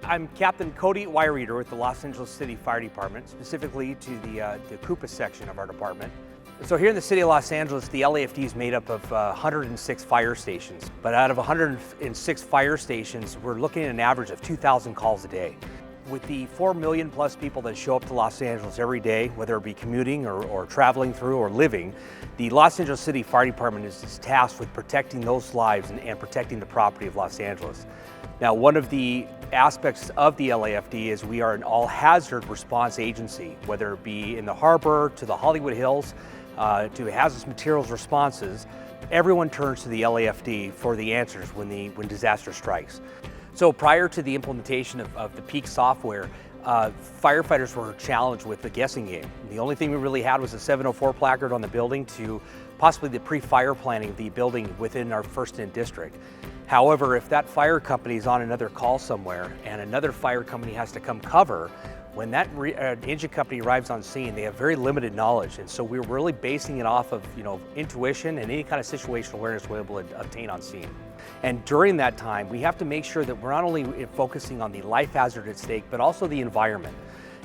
I'm Captain Cody Wyreader with the Los Angeles City Fire Department, specifically to the Coupa section of our department. So here in the city of Los Angeles, the LAFD is made up of 106 fire stations. But out of 106 fire stations, we're looking at an average of 2,000 calls a day. With the 4 million plus people that show up to Los Angeles every day, whether it be commuting or traveling through or living, the Los Angeles City Fire Department is tasked with protecting those lives and protecting the property of Los Angeles. Now, one of the aspects of the LAFD is we are an all-hazard response agency, whether it be in the harbor, to the Hollywood Hills, to hazardous materials responses. Everyone turns to the LAFD for the answers when disaster strikes. So prior to the implementation of the peak software, firefighters were challenged with the guessing game. The only thing we really had was a 704 placard on the building to possibly the pre-fire planning of the building within our first in district. However, if that fire company is on another call somewhere and another fire company has to come cover, when that engine company arrives on scene, they have very limited knowledge. And so we're really basing it off of intuition and any kind of situational awareness we're able to obtain on scene. And during that time, we have to make sure that we're not only focusing on the life hazard at stake, but also the environment.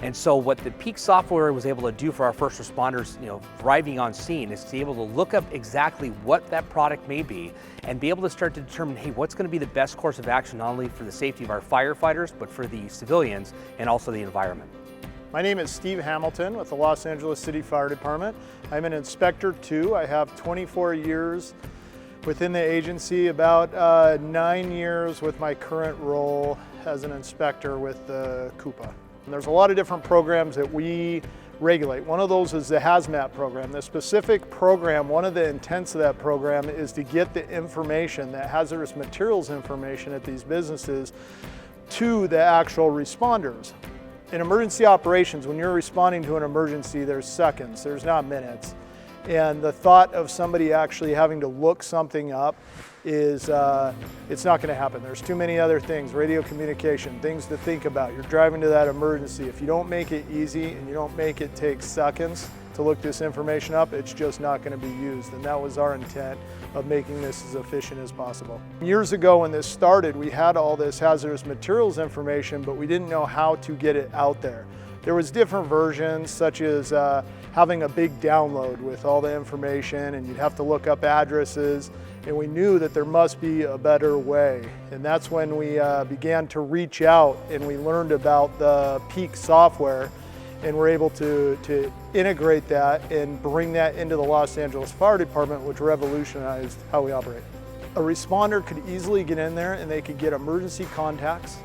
And so what the peak software was able to do for our first responders, arriving on scene, is to be able to look up exactly what that product may be and be able to start to determine, hey, what's going to be the best course of action, not only for the safety of our firefighters, but for the civilians and also the environment. My name is Steve Hamilton with the Los Angeles City Fire Department. I'm an Inspector 2. I have 24 years within the agency, about 9 years with my current role as an inspector with the Coupa. And there's a lot of different programs that we regulate. One of those is the hazmat program. The specific program, one of the intents of that program is to get the information, the hazardous materials information at these businesses to the actual responders. In emergency operations, when you're responding to an emergency, there's seconds, there's not minutes. And the thought of somebody actually having to look something up is, it's not going to happen. There's too many other things, radio communication, things to think about. You're driving to that emergency. If you don't make it easy and you don't make it take seconds to look this information up, it's just not going to be used. And that was our intent of making this as efficient as possible. Years ago when this started, we had all this hazardous materials information, but we didn't know how to get it out there. There was different versions, such as having a big download with all the information, and you'd have to look up addresses, and we knew that there must be a better way. And that's when we began to reach out and we learned about the peak software, and we're able to integrate that and bring that into the Los Angeles Fire Department, which revolutionized how we operate. A responder could easily get in there and they could get emergency contacts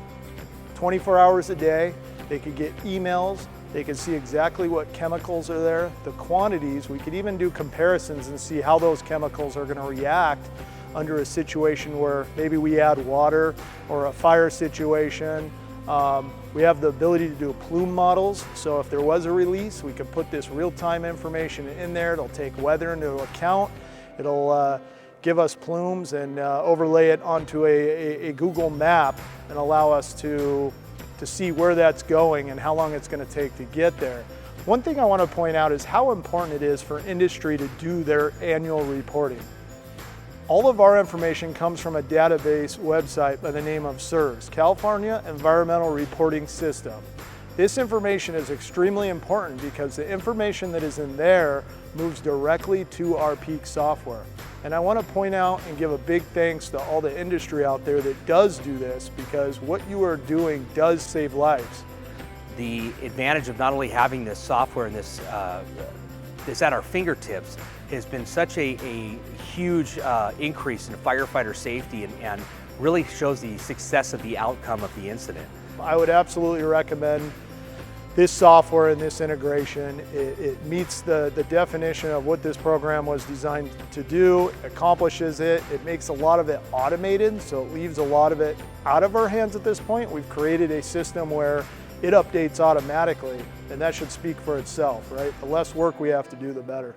24 hours a day. They could get emails, they could see exactly what chemicals are there, the quantities. We could even do comparisons and see how those chemicals are going to react under a situation where maybe we add water or a fire situation. We have the ability to do plume models, so if there was a release, we could put this real-time information in there. It'll take weather into account. It'll give us plumes and overlay it onto a Google map and allow us to see where that's going and how long it's going to take to get there. One thing I want to point out is how important it is for industry to do their annual reporting. All of our information comes from a database website by the name of CERS, California Environmental Reporting System. This information is extremely important because the information that is in there moves directly to our peak software. And I want to point out and give a big thanks to all the industry out there that does do this, because what you are doing does save lives. The advantage of not only having this software and this at our fingertips has been such a huge increase in firefighter safety and really shows the success of the outcome of the incident. I would absolutely recommend this software and this integration. It meets the definition of what this program was designed to do, accomplishes it. It makes a lot of it automated, so it leaves a lot of it out of our hands at this point. We've created a system where it updates automatically, and that should speak for itself, right? The less work we have to do, the better.